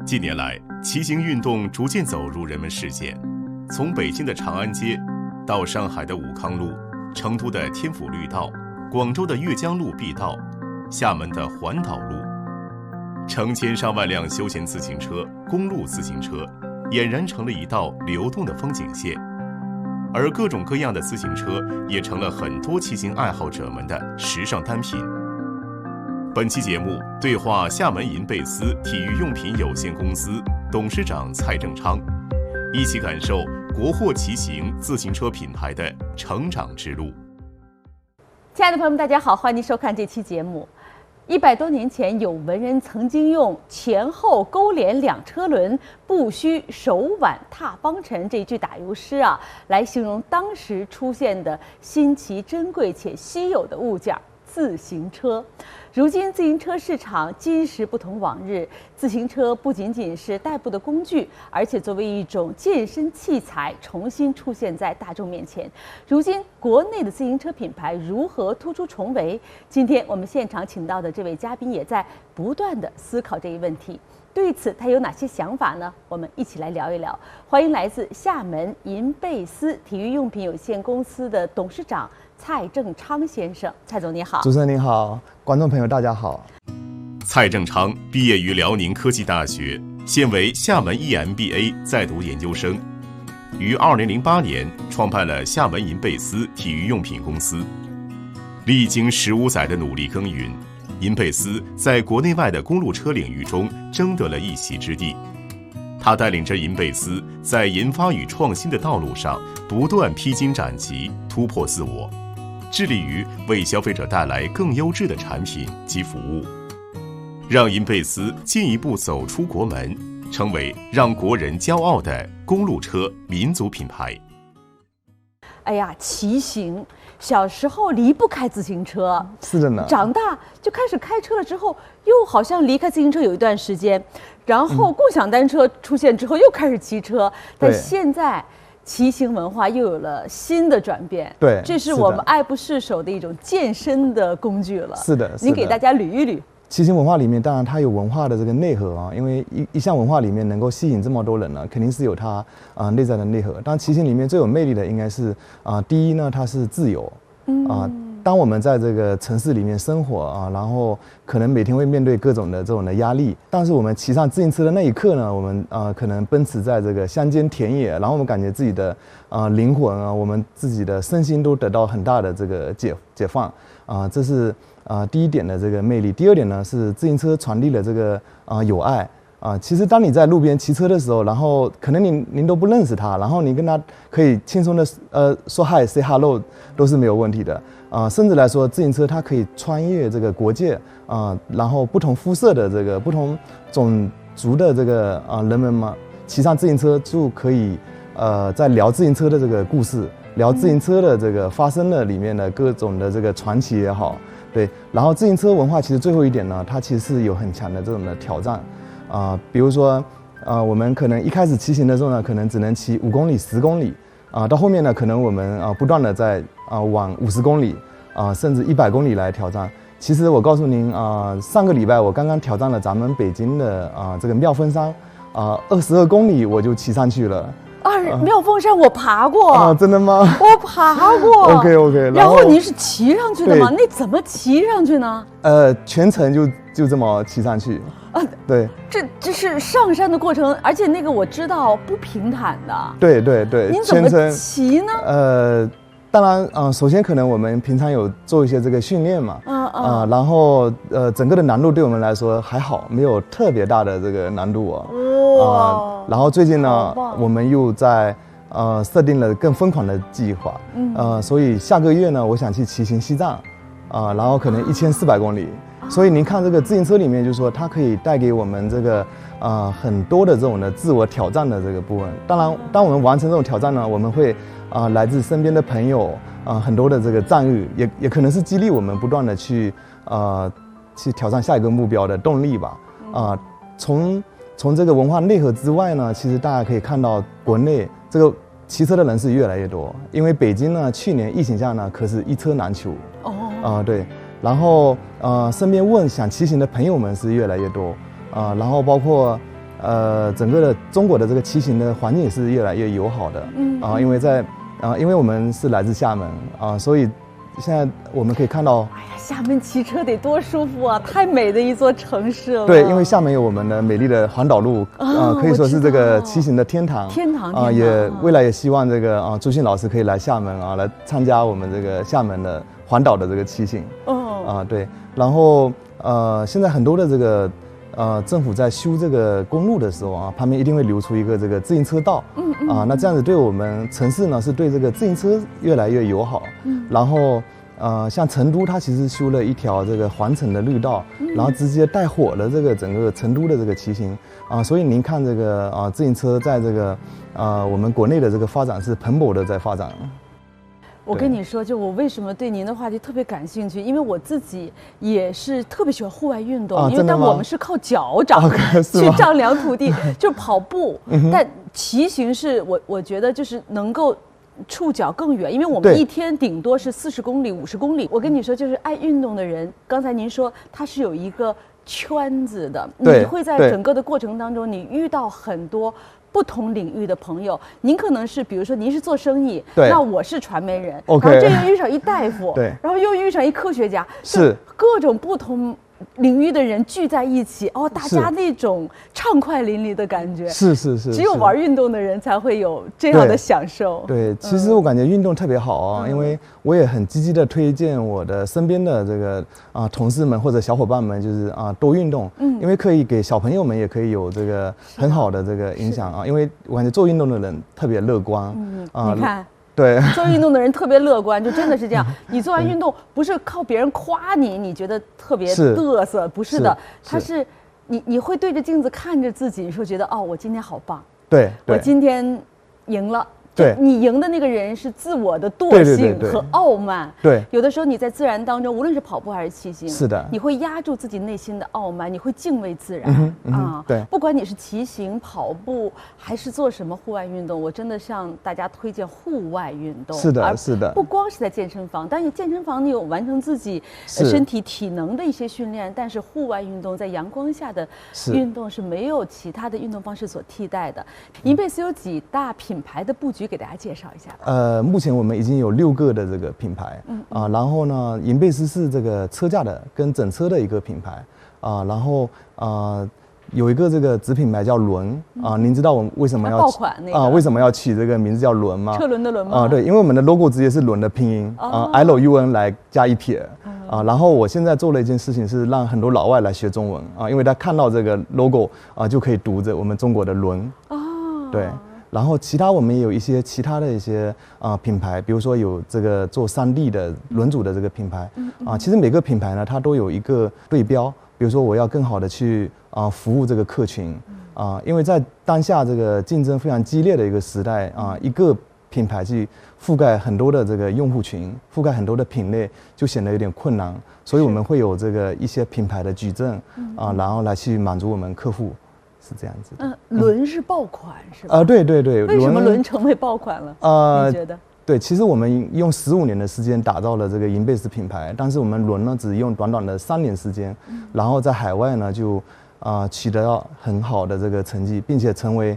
近年来，骑行运动逐渐走入人们视线，从北京的长安街，到上海的武康路、成都的天府绿道、广州的阅江路必道、厦门的环岛路，成千上万辆休闲自行车、公路自行车，俨然成了一道流动的风景线。而各种各样的自行车也成了很多骑行爱好者们的时尚单品。本期节目对话厦门银贝斯体育用品有限公司董事长蔡正昌，一起感受国货骑行自行车品牌的成长之路。亲爱的朋友们，大家好，欢迎收看这期节目。100多年前，有文人曾经用前后勾连两车轮，不须手挽踏帮尘这句打油诗来形容当时出现的新奇珍贵且稀有的物件自行车。如今自行车市场今时不同往日，自行车不仅仅是代步的工具，而且作为一种健身器材重新出现在大众面前。如今国内的自行车品牌如何突出重围？今天我们现场请到的这位嘉宾也在不断地思考这一问题。对此他有哪些想法呢？我们一起来聊一聊。欢迎来自厦门银贝斯体育用品有限公司的董事长蔡正昌先生。蔡总你好。主持人您好，观众朋友大家好。蔡正昌毕业于辽宁科技大学，现为厦门 EMBA 在读研究生，于2008年创办了厦门银贝斯体育用品公司。历经15载的努力耕耘，银贝斯在国内外的公路车领域中争得了一席之地。他带领着银贝斯在研发与创新的道路上不断披荆斩棘，突破自我，致力于为消费者带来更优质的产品及服务，让银贝斯进一步走出国门，成为让国人骄傲的公路车民族品牌。哎呀，骑行小时候离不开自行车，是的呢。长大就开始开车了之后，又好像离开自行车有一段时间，然后共享单车出现之后又开始骑车，但现在骑行文化又有了新的转变。对，这是我们爱不释手的一种健身的工具了。是的，您给大家捋一捋。骑行文化里面，当然它有文化的这个内核因为一项文化里面能够吸引这么多人呢，肯定是有它内在的内核。当然，骑行里面最有魅力的应该是第一呢，它是自由当我们在这个城市里面生活然后可能每天会面对各种的这种的压力，但是我们骑上自行车的那一刻呢，我们可能奔驰在这个乡间田野，然后我们感觉自己的灵魂我们自己的身心都得到很大的这个解放这是第一点的这个魅力。第二点呢，是自行车传递了这个友爱其实当你在路边骑车的时候，然后可能您都不认识他，然后你跟他可以轻松的说 hi say hello 都是没有问题的甚至来说，自行车它可以穿越这个国界然后不同肤色的这个不同种族的这个人们嘛，骑上自行车就可以在聊自行车的这个故事，聊自行车的这个发生的里面的各种的这个传奇也好，对。然后自行车文化其实最后一点呢，它其实是有很强的这种的挑战比如说我们可能一开始骑行的时候呢，可能只能骑5公里、10公里到后面呢，可能我们不断的在往50公里甚至100公里来挑战。其实我告诉您上个礼拜我刚刚挑战了咱们北京的这个妙峰山22公里我就骑上去了。妙峰山我爬过真的吗？我爬过。OK。然后您是骑上去的吗？那怎么骑上去呢？全程就这么骑上去。对，这是上山的过程，而且那个我知道不平坦的。对。您怎么骑呢？当然首先可能我们平常有做一些这个训练嘛，然后整个的难度对我们来说还好，没有特别大的这个难度然后最近呢，我们又在设定了更疯狂的计划，所以下个月呢，我想去骑行西藏，然后可能1400公里。所以您看这个自行车里面，就是说它可以带给我们这个很多的这种的自我挑战的这个部分。当然，当我们完成这种挑战呢，我们会来自身边的朋友很多的这个赞誉，也可能是激励我们不断的去挑战下一个目标的动力吧。从这个文化内核之外呢，其实大家可以看到国内这个骑车的人是越来越多，因为北京呢去年疫情下呢可是一车难求对。然后身边想骑行的朋友们是越来越多然后包括整个的中国的这个骑行的环境也是越来越友好的。因为我们是来自厦门所以现在我们可以看到，哎呀，厦门骑车得多舒服啊！太美的一座城市了。对，因为厦门有我们的美丽的环岛路可以说是这个骑行的天堂。也未来也希望这个朱迅老师可以来厦门来参加我们这个厦门的环岛的这个骑行。对，然后现在很多的这个政府在修这个公路的时候旁边一定会留出一个这个自行车道。那这样子对我们城市呢是对这个自行车越来越友好。然后像成都，它其实修了一条这个环城的绿道，然后直接带火了这个整个成都的这个骑行所以您看这个自行车在这个我们国内的这个发展是蓬勃的在发展。我跟你说，就我为什么对您的话题特别感兴趣，因为我自己也是特别喜欢户外运动，因为但我们是靠脚掌去丈量土地，就是跑步。但骑行是我觉得就是能够触角更远，因为我们一天顶多是40公里、50公里。我跟你说，就是爱运动的人，刚才您说他是有一个圈子的，你会在整个的过程当中，你遇到很多不同领域的朋友。您可能是比如说您是做生意，那我是传媒人，然后这又遇上一大夫，然后又遇上一科学家，是各种不同领域的人聚在一起大家那种畅快淋漓的感觉，是只有玩运动的人才会有这样的享受。对，其实我感觉运动特别好因为我也很积极的推荐我的身边的这个同事们或者小伙伴们，就是多运动，因为可以给小朋友们也可以有这个很好的这个影响因为我感觉做运动的人特别乐观你看。对，做运动的人特别乐观，就真的是这样。你做完运动不是靠别人夸你，你觉得特别嘚瑟，不是的，他是你会对着镜子看着自己，你说觉得我今天好棒，对，我今天赢了。对，你赢的那个人是自我的惰性和傲慢。对，有的时候你在自然当中，无论是跑步还是骑行，是的，你会压住自己内心的傲慢，你会敬畏自然对，不管你是骑行、跑步还是做什么户外运动，我真的向大家推荐户外运动。是的，是的，不光是在健身房，但是健身房你有完成自己身体体能的一些训练，但是户外运动在阳光下的运动是没有其他的运动方式所替代的。银贝斯有几大品牌的布局？给大家介绍一下吧。目前我们已经有6个的这个品牌，然后呢，银贝斯是这个车架的跟整车的一个品牌，然后有一个这个子品牌叫轮您知道我们为什么要爆款为什么要取这个名字叫轮吗？车轮的轮吗？对，因为我们的 logo 直接是轮的拼音LUN 来加一撇然后我现在做了一件事情是让很多老外来学中文因为他看到这个 logo 就可以读着我们中国的轮对。然后其他我们也有一些其他的一些品牌，比如说有这个做3D 的轮组的这个品牌其实每个品牌呢它都有一个对标，比如说我要更好的去服务这个客群因为在当下这个竞争非常激烈的一个时代一个品牌去覆盖很多的这个用户群，覆盖很多的品类就显得有点困难，所以我们会有这个一些品牌的矩阵然后来去满足我们客户。是这样子。轮是爆款是吧？对。为什么轮成为爆款了？你觉得？对，其实我们用15年的时间打造了这个银贝斯品牌，但是我们轮呢只用短短的3年时间，然后在海外呢就取得了很好的这个成绩，并且成为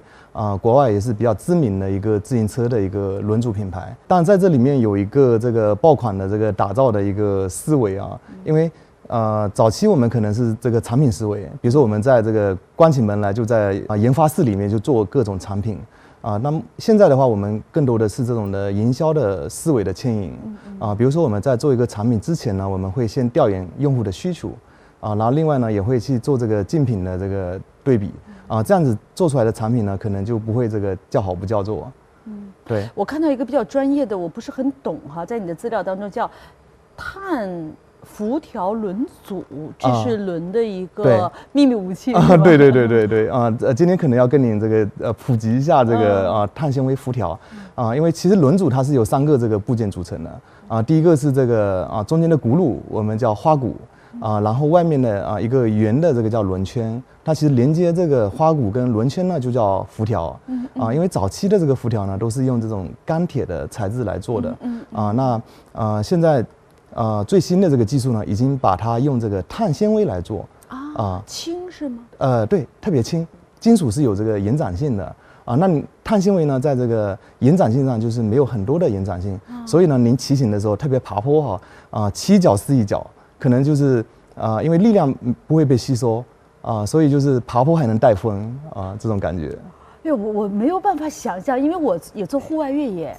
国外也是比较知名的一个自行车的一个轮组品牌。但在这里面有一个这个爆款的这个打造的一个思维因为早期我们可能是这个产品思维，比如说我们在这个关起门来就在研发室里面就做各种产品那么现在的话，我们更多的是这种的营销的思维的牵引比如说我们在做一个产品之前呢，我们会先调研用户的需求然后另外呢也会去做这个竞品的这个对比这样子做出来的产品呢，可能就不会这个叫好不叫座对。我看到一个比较专业的，我不是很懂在你的资料当中叫碳辐条轮组，这是轮的一个秘密武器对今天可能要跟您这个普及一下这个碳纤维辐条因为其实轮组它是由3个这个部件组成的第一个是这个中间的轱辘我们叫花鼓然后外面的一个圆的这个叫轮圈，它其实连接这个花鼓跟轮圈呢就叫辐条因为早期的这个辐条呢都是用这种钢铁的材质来做的那现在最新的这个技术呢，已经把它用这个碳纤维来做轻是吗？对，特别轻金属是有这个延展性的啊，那你碳纤维呢，在这个延展性上就是没有很多的延展性，所以呢，您骑行的时候，特别爬坡起一脚是一脚，可能就是因为力量不会被吸收所以就是爬坡还能带风这种感觉。因为我没有办法想象，因为我也做户外越野，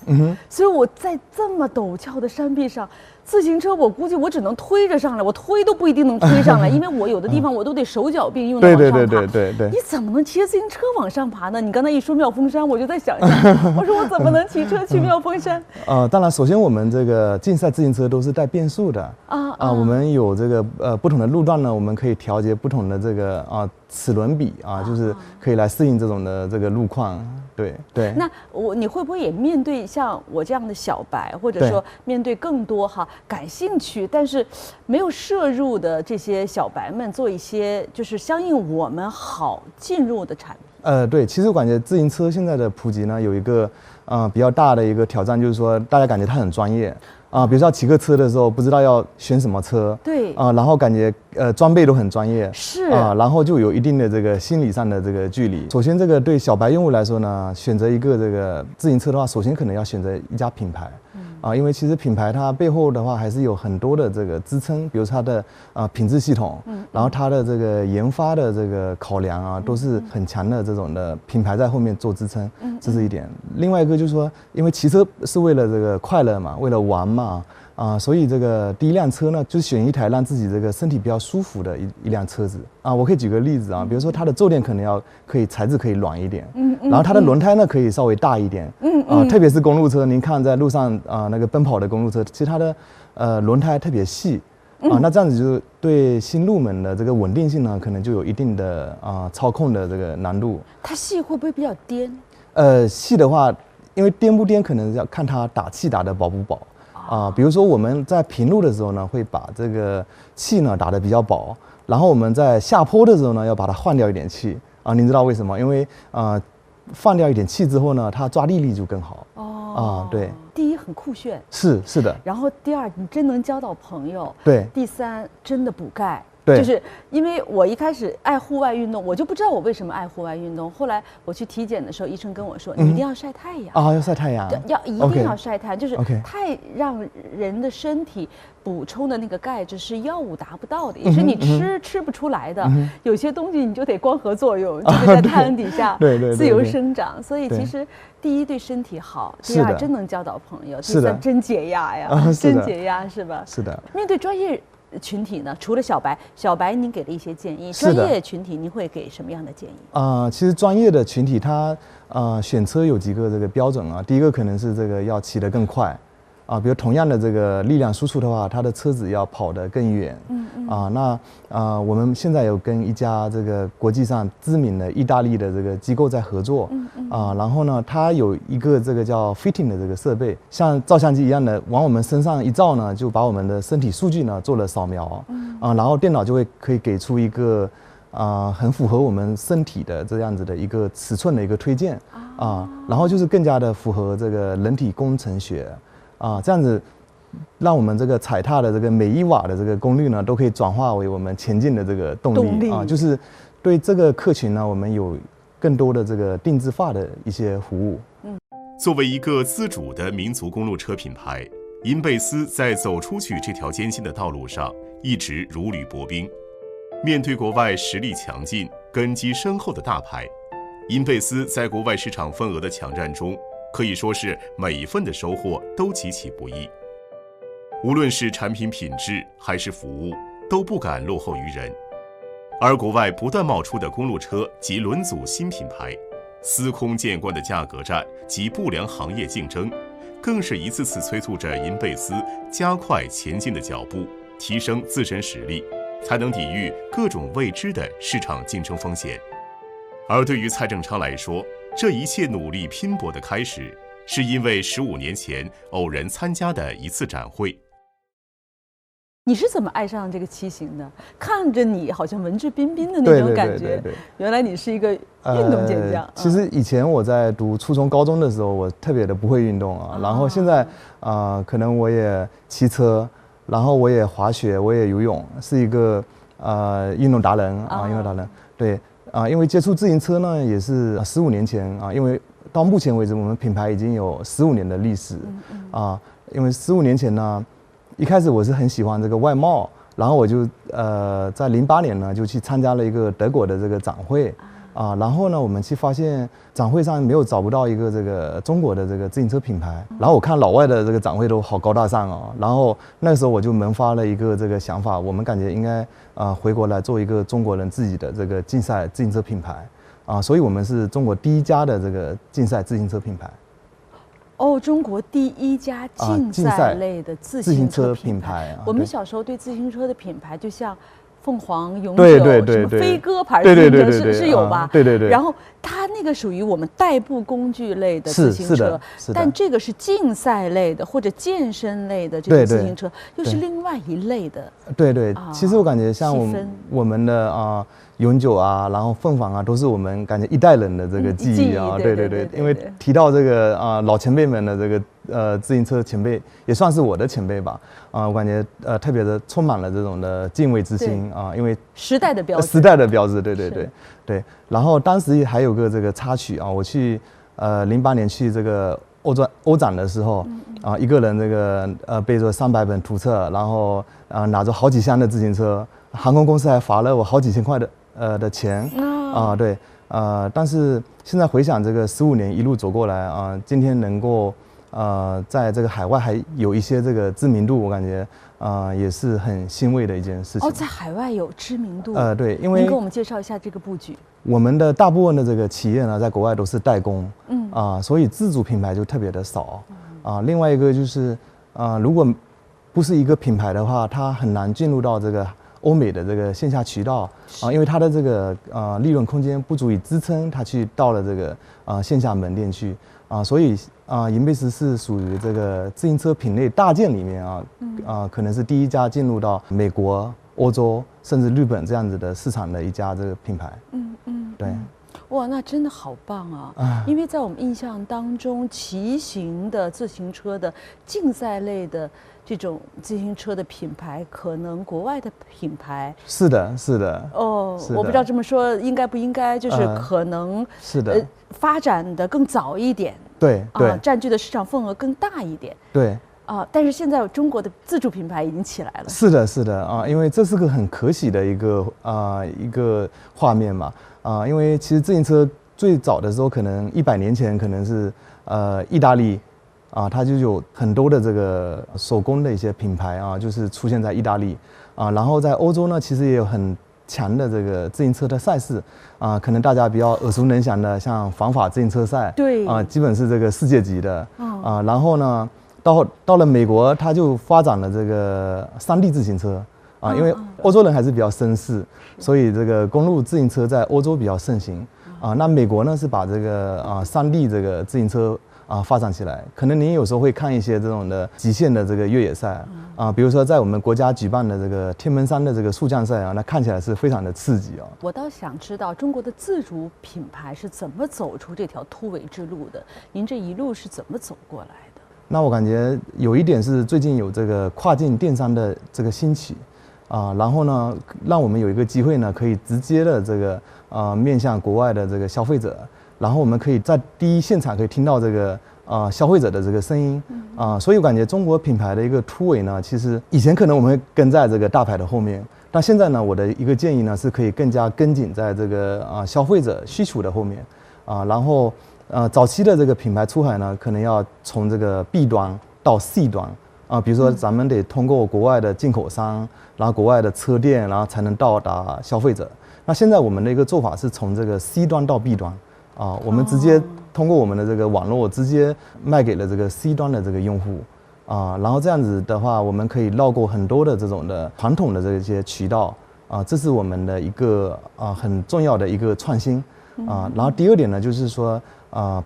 所以我在这么陡峭的山壁上，自行车我估计我只能推着上来，我推都不一定能推上来，因为我有的地方我都得手脚并用的往上爬。对。你怎么能骑着自行车往上爬呢？你刚才一说妙峰山，我就在想象，我说我怎么能骑车去妙峰山？当然，首先我们这个竞赛自行车都是带变速的我们有这个不同的路段呢，我们可以调节不同的这个齿轮比就是可以来适应这种的这个路况。对。那你会不会也面对像我这样的小白，或者说面对更多感兴趣但是没有摄入的这些小白们，做一些就是相应我们好进入的产品？对，其实我感觉自行车现在的普及呢，有一个比较大的一个挑战，就是说大家感觉它很专业。比如说骑个车的时候，不知道要选什么车，对然后感觉装备都很专业，是然后就有一定的这个心理上的这个距离。首先，这个对小白用户来说呢，选择一个这个自行车的话，首先可能要选择一家品牌，因为其实品牌它背后的话还是有很多的这个支撑，比如它的品质系统，然后它的这个研发的这个考量都是很强的这种的品牌在后面做支撑，这是一点。另外一个就是说，因为骑车是为了这个快乐嘛，为了玩嘛。所以这个第一辆车呢，就是选一台让自己这个身体比较舒服的一辆车子我可以举个例子比如说它的坐垫可能材质可以软一点，然后它的轮胎呢可以稍微大一点，特别是公路车，您看在路上那个奔跑的公路车，其实它的轮胎特别细那这样子就对新入门的这个稳定性呢，可能就有一定的操控的这个难度。它细会不会比较颠？细的话，因为颠不颠可能要看它打气打得饱不饱。比如说我们在平路的时候呢，会把这个气呢打得比较饱，然后我们在下坡的时候呢，要把它换掉一点气您知道为什么？因为放掉一点气之后呢，它抓地力就更好。对。第一很酷炫，是的。然后第二你真能交到朋友。对。第三真的补钙。对，就是因为我一开始爱户外运动，我就不知道我为什么爱户外运动。后来我去体检的时候，医生跟我说，你一定要晒太阳要晒太阳，一定要晒太阳，就是太让人的身体补充的那个钙质是药物达不到的，也是你吃不出来的。有些东西你就得光合作用，就是在太阳底下自由生长。所以其实第一对身体好，第二真能交到朋友，第三真解压呀，真解压是吧？是的。面对专业群体呢，除了小白您给了一些建议，专业群体您会给什么样的建议？其实专业的群体它选车有几个这个标准第一个可能是这个要骑得更快比如同样的这个力量输出的话，它的车子要跑得更远。那我们现在有跟一家这个国际上知名的意大利的这个机构在合作。然后呢，它有一个这个叫 fitting 的这个设备，像照相机一样的往我们身上一照呢，就把我们的身体数据呢做了扫描。然后电脑就可以给出一个很符合我们身体的这样子的一个尺寸的一个推荐。然后就是更加的符合这个人体工程学。这样子，让我们这个踩踏的这个每一瓦的这个功率呢，都可以转化为我们前进的这个动力就是对这个客群呢，我们有更多的这个定制化的一些服务。作为一个自主的民族公路车品牌，因贝斯在走出去这条艰辛的道路上一直如履薄冰。面对国外实力强劲、根基深厚的大牌，因贝斯在国外市场份额的抢占中，可以说是每一份的收获都极其不易。无论是产品品质还是服务，都不敢落后于人。而国外不断冒出的公路车及轮组新品牌，司空见惯的价格战及不良行业竞争，更是一次次催促着因贝斯加快前进的脚步，提升自身实力，才能抵御各种未知的市场竞争风险。而对于蔡正昌来说，这一切努力拼搏的开始，是因为15年前偶然参加的一次展会。你是怎么爱上这个骑行的？看着你好像文质彬彬的那种感觉，原来你是一个运动健将。其实以前我在读初中、高中的时候，我特别的不会运动然后现在可能我也骑车，然后我也滑雪，我也游泳，是一个运动达人运动达人。对。因为接触自行车呢也是15年前啊，因为到目前为止我们品牌已经有15年的历史啊。因为15年前呢，一开始我是很喜欢这个外贸，然后我就在08年呢就去参加了一个德国的这个展会啊，然后呢我们去发现展会上没有找不到一个这个中国的这个自行车品牌，然后我看老外的这个展会都好高大上哦，然后那个时候我就萌发了一个这个想法，我们感觉应该回国来做一个中国人自己的这个竞赛自行车品牌啊，所以我们是中国第一家的这个竞赛自行车品牌。哦，中国第一家竞赛类的自行车品牌。我们小时候对自行车的品牌，就像凤凰、永久、什么飞鸽牌自行车是有吧？对。然后它那个属于我们代步工具类的自行车，但这个是竞赛类的或者健身类的这种自行车，又是另外一类的。对，其实我感觉像我们的永久啊，然后凤凰啊，都是我们感觉一代人的这个记忆啊。对，因为提到这个老前辈们的这个自行车前辈，也算是我的前辈吧。我感觉特别的充满了这种的敬畏之心啊，因为时代的标志。对。然后当时还有个这个插曲啊，我去08年去这个欧展的时候一个人这个背着300本图册，然后拿着好几箱的自行车，航空公司还罚了我好几千块的钱对但是现在回想这个15年一路走过来今天能够在这个海外还有一些这个知名度，我感觉也是很欣慰的一件事情。在海外有知名度。对，因为您给我们介绍一下这个布局。我们的大部分的这个企业呢，在国外都是代工，所以自主品牌就特别的少另外一个就是如果不是一个品牌的话，它很难进入到这个欧美的这个线下渠道因为它的这个利润空间不足以支撑它去到了这个线下门店去所以银贝斯是属于这个自行车品类大件里面可能是第一家进入到美国、欧洲甚至日本这样子的市场的一家这个品牌。对。哇，那真的好棒啊！因为在我们印象当中，骑行的自行车的竞赛类的这种自行车的品牌，可能国外的品牌是的。我不知道这么说应该不应该，就是可能是的发展的更早一点，对，占据的市场份额更大一点，对。但是现在中国的自主品牌已经起来了。是的因为这是个很可喜的一个画面嘛因为其实自行车最早的时候，可能100年前可能是意大利它就有很多的这个手工的一些品牌就是出现在意大利然后在欧洲呢，其实也有很强的这个自行车的赛事可能大家比较耳熟能详的，像法自行车赛，对基本是这个世界级的然后呢。到了美国，它就发展了这个3D 自行车因为欧洲人还是比较绅士，所以这个公路自行车在欧洲比较盛行那美国呢是把这个3D 这个自行车发展起来。可能您有时候会看一些这种的极限的这个越野赛比如说在我们国家举办的这个天门山的这个速降赛那看起来是非常的刺激我倒想知道中国的自主品牌是怎么走出这条突围之路的？您这一路是怎么走过来的？那我感觉有一点是最近有这个跨境电商的这个兴起然后呢，让我们有一个机会呢，可以直接的这个面向国外的这个消费者，然后我们可以在第一现场可以听到这个消费者的这个声音所以我感觉中国品牌的一个突围呢，其实以前可能我们会跟在这个大牌的后面，但现在呢，我的一个建议呢，是可以更加跟紧在这个消费者需求的后面然后早期的这个品牌出海呢，可能要从这个 B 端到 C 端比如说咱们得通过国外的进口商，然后国外的车店，然后才能到达消费者。那现在我们的一个做法是从这个 C 端到 B 端我们直接通过我们的这个网络直接卖给了这个 C 端的这个用户然后这样子的话，我们可以绕过很多的这种的传统的这些渠道这是我们的一个很重要的一个创新然后第二点呢，就是说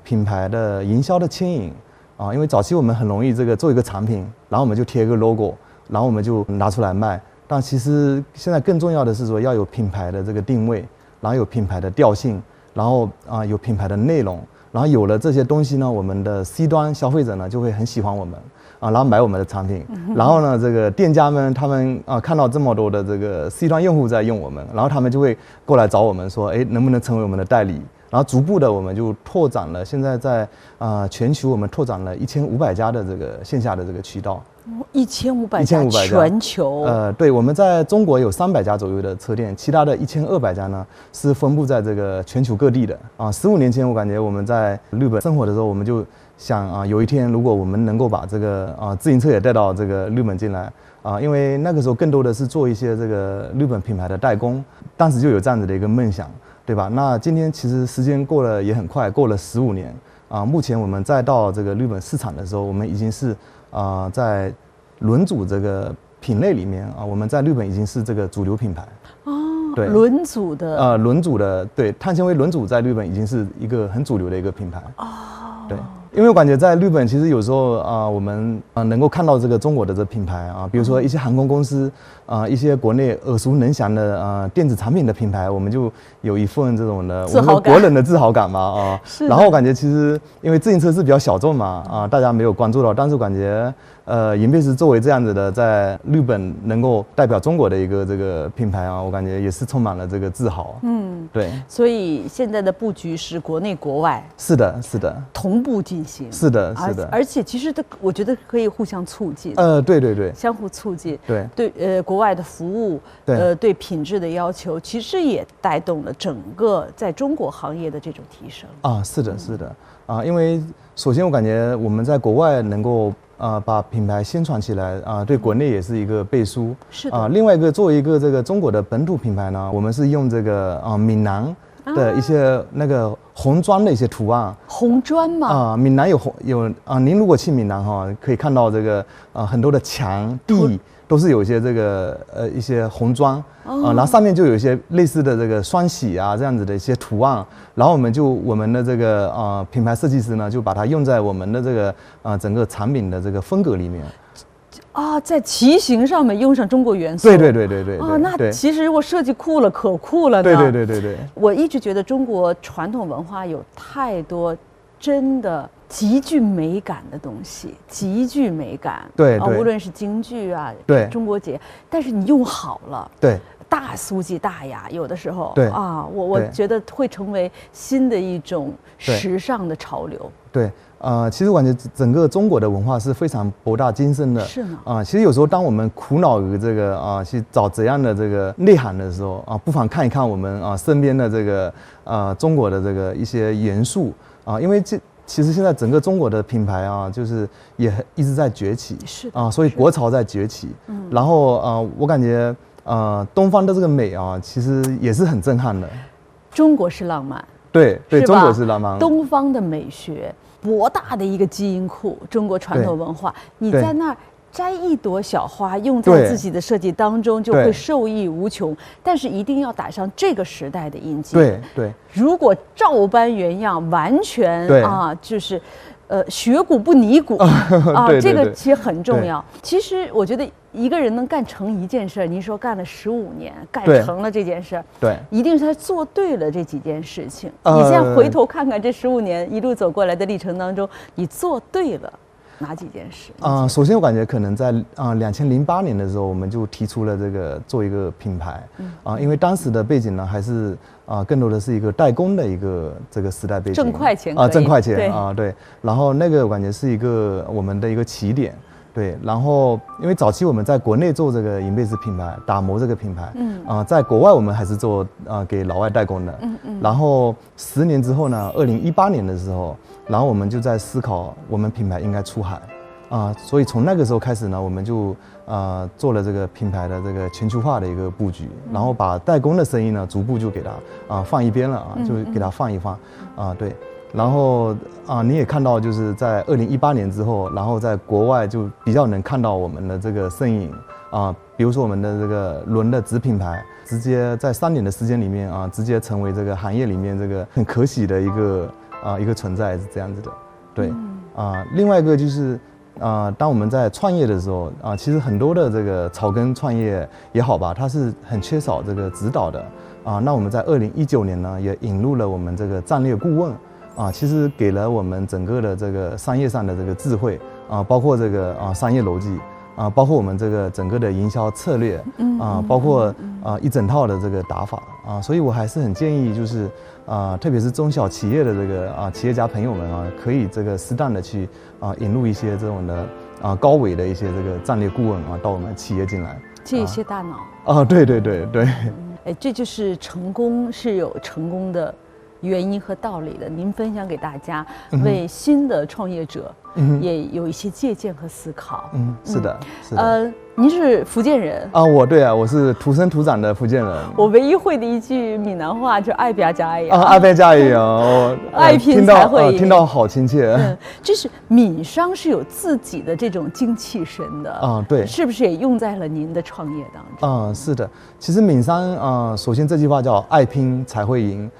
品牌的营销的牵引因为早期我们很容易这个做一个产品，然后我们就贴一个 logo， 然后我们就拿出来卖。但其实现在更重要的是说要有品牌的这个定位，然后有品牌的调性，然后有品牌的内容，然后有了这些东西呢，我们的 C 端消费者呢就会很喜欢我们然后买我们的产品，然后呢，这个店家们他们看到这么多的这个 C 端用户在用我们，然后他们就会过来找我们说，能不能成为我们的代理？然后逐步的我们就拓展了，现在在全球我们拓展了1500家的这个线下的这个渠道。1500家，全球。对，我们在中国有300家左右的车店，其他的1200家呢是分布在这个全球各地的。15年前我感觉我们在日本生活的时候，我们就想有一天如果我们能够把这个自行车也带到这个日本进来因为那个时候更多的是做一些这个日本品牌的代工，当时就有这样子的一个梦想，对吧？那今天其实时间过了也很快，过了15年目前我们再到这个日本市场的时候，我们已经是在轮组这个品类里面我们在日本已经是这个主流品牌对，轮组的对，碳纤维轮组在日本已经是一个很主流的一个品牌对。因为我感觉在日本，其实有时候我们能够看到这个中国的这品牌比如说一些航空公司一些国内耳熟能详的电子产品的品牌，我们就有一份这种的我们的国人的自豪感嘛然后我感觉其实因为自行车是比较小众嘛大家没有关注到，但是我感觉银贝斯作为这样子的在日本能够代表中国的一个这个品牌我感觉也是充满了这个自豪对。所以现在的布局是国内国外是的同步进行。是的而且其实我觉得可以互相促进对相互促进对国外的服务对品质的要求，其实也带动了整个在中国行业的这种提升是的因为首先我感觉我们在国外能够把品牌宣传起来对国内也是一个背书是的另外一个作为一个这个中国的本土品牌呢，我们是用这个闽南的一些那个红砖的一些图案，红砖嘛闽南有您如果去闽南可以看到这个很多的墙地都是有一些这个一些红砖然后上面就有一些类似的这个双喜这样子的一些图案，然后我们的这个品牌设计师呢就把它用在我们的这个整个产品的这个风格里面。在骑行上面用上中国元素，对那其实我设计酷了，可酷了呢。对。我一直觉得中国传统文化有太多真的极具美感的东西，极具美感。对无论是京剧对中国结，但是你用好了，对，大俗即大雅，有的时候对我觉得会成为新的一种时尚的潮流。对。其实我感觉整个中国的文化是非常博大精深的。是吗？其实有时候当我们苦恼于这个去找怎样的这个内涵的时候不妨看一看我们身边的这个中国的这个一些元素因为其实现在整个中国的品牌就是也一直在崛起。是的所以国潮在崛起。然后我感觉东方的这个美其实也是很震撼的。中国是浪漫。对，中国是浪漫。东方的美学。博大的一个基因库，中国传统文化，你在那儿摘一朵小花，用在自己的设计当中，就会受益无穷。但是一定要打上这个时代的印记。对。如果照搬原样，完全就是学古不拟古这个其实很重要。其实我觉得一个人能干成一件事，您说干了15年，干成了这件事，对，一定是他做对了这几件事情。你现在回头看看这15年一路走过来的历程当中，你做对了哪几件事？首先我感觉可能在2008年的时候，我们就提出了这个做一个品牌因为当时的背景呢，还是更多的是一个代工的一个这个时代背景，挣快钱挣快钱对。然后那个我感觉是一个我们的一个起点。对，然后因为早期我们在国内做这个银贝斯品牌，打磨这个品牌，在国外我们还是做给老外代工的，然后10年之后呢，2018年的时候，然后我们就在思考我们品牌应该出海，所以从那个时候开始呢，我们就做了这个品牌的这个全球化的一个布局，然后把代工的生意呢逐步就给它放一边了就给它放一放对。然后你也看到，就是在2018年之后，然后在国外就比较能看到我们的这个身影比如说我们的这个轮的子品牌，直接在3年的时间里面直接成为这个行业里面这个很可喜的一个存在，是这样子的。对另外一个就是当我们在创业的时候其实很多的这个草根创业也好吧，它是很缺少这个指导的那我们在2019年呢，也引入了我们这个战略顾问其实给了我们整个的这个商业上的这个智慧包括这个商业逻辑包括我们这个整个的营销策略包括一整套的这个打法所以我还是很建议就是特别是中小企业的这个企业家朋友们可以这个适当的去引入一些这种的高维的一些这个战略顾问到我们企业进来，借一些大脑对，这就是成功是有成功的原因和道理的。您分享给大家，为新的创业者也有一些借鉴和思考。是的，是的。您是福建人我是土生土长的福建人。我唯一会的一句闽南话就爱别家呀，爱别家呀，爱拼才会赢，听到好亲切。就是闽商是有自己的这种精气神的对，是不是也用在了您的创业当中？是的，其实闽商首先这句话叫爱拼才会赢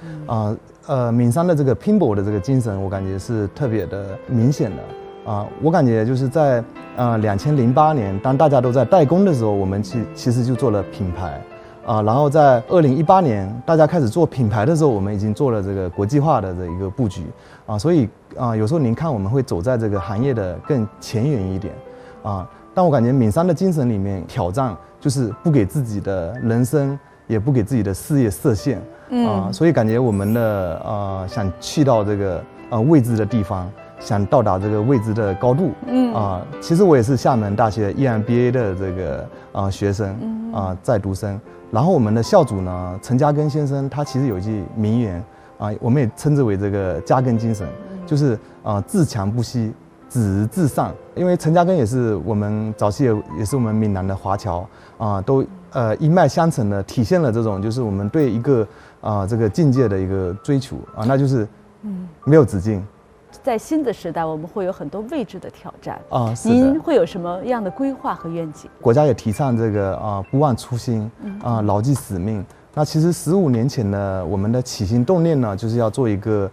闽商的这个拼搏的这个精神，我感觉是特别的明显的。我感觉就是在2008年，当大家都在代工的时候，我们其实就做了品牌然后在2018年，大家开始做品牌的时候，我们已经做了这个国际化的这一个布局所以有时候您看我们会走在这个行业的更前沿一点但我感觉闽商的精神里面挑战就是不给自己的人生，也不给自己的事业设限所以感觉我们的想去到这个未知的地方，想到达这个未知的高度其实我也是厦门大学 EMBA 的这个学生在读生。然后我们的校主呢陈嘉庚先生，他其实有一句名言我们也称之为这个嘉庚精神，就是自强不息，止于至上。因为陈嘉庚也是我们早期也是我们闽南的华侨都一脉相承的体现了这种就是我们对一个这个境界的一个追求那就是没有止境。在新的时代，我们会有很多未知的挑战您会有什么样的规划和愿景？国家也提倡这个不忘初心牢记使命。那其实15年前呢，我们的起心动念呢，就是要做一个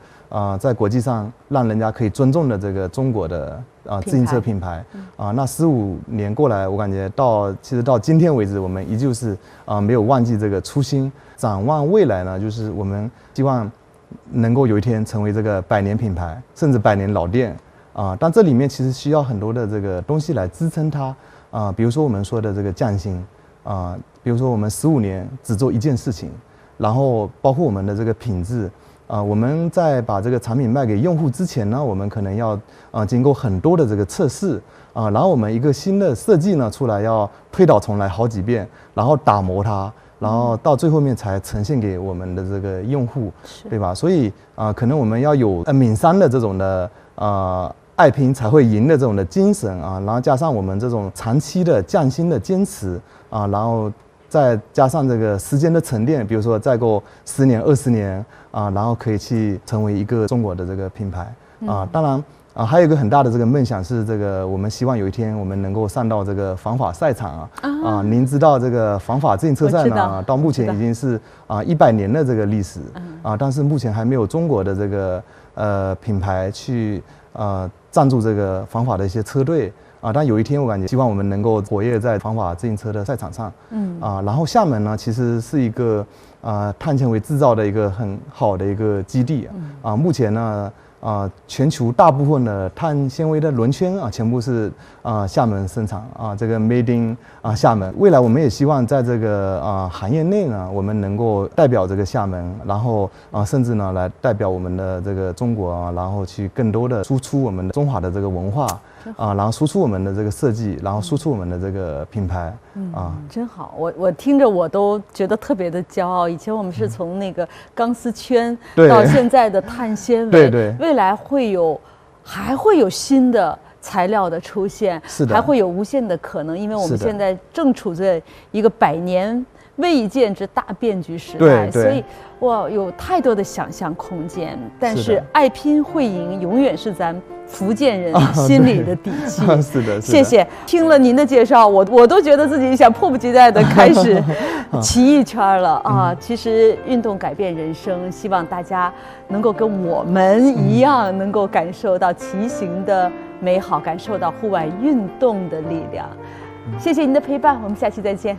在国际上让人家可以尊重的这个中国的自行车品牌那15年过来，我感觉其实到今天为止，我们依旧是没有忘记这个初心。展望未来呢，就是我们希望能够有一天成为这个100年品牌，甚至100年老店但这里面其实需要很多的这个东西来支撑它比如说我们说的这个匠心比如说我们15年只做一件事情，然后包括我们的这个品质我们在把这个产品卖给用户之前呢，我们可能要经过很多的这个测试然后我们一个新的设计呢出来要推倒重来好几遍，然后打磨它，然后到最后面才呈现给我们的这个用户，对吧？所以可能我们要有闽商的这种的爱拼才会赢的这种的精神然后加上我们这种长期的匠心的坚持然后再加上这个时间的沉淀，比如说再过10年、20年然后可以去成为一个中国的这个品牌当然。还有一个很大的这个梦想是这个，我们希望有一天我们能够上到这个仿法赛场您知道这个仿法自行车赛呢，到目前已经是100年的这个历史但是目前还没有中国的这个品牌去赞助这个仿法的一些车队但有一天我感觉希望我们能够活跃在仿法自行车的赛场上然后厦门呢其实是一个碳纤维制造的一个很好的一个基地目前呢全球大部分的碳纤维的轮圈全部是厦门生产这个 Made in 厦门。未来我们也希望在这个行业内呢，我们能够代表这个厦门，然后甚至呢来代表我们的这个中国然后去更多的输出我们的中华的这个文化然后输出我们的这个设计，然后输出我们的这个品牌真好。我听着我都觉得特别的骄傲。以前我们是从那个钢丝圈到现在的碳纤维，对，未来还会有新的材料的出现，还会有无限的可能，因为我们现在正处在一个100年未见之大变局时代，所以有太多的想象空间。但是爱拼会赢永远是咱福建人心里的底气。是的，谢谢。听了您的介绍，我都觉得自己想迫不及待的开始骑一圈了其实运动改变人生，希望大家能够跟我们一样，能够感受到骑行的美好，感受到户外运动的力量。谢谢您的陪伴，我们下期再见。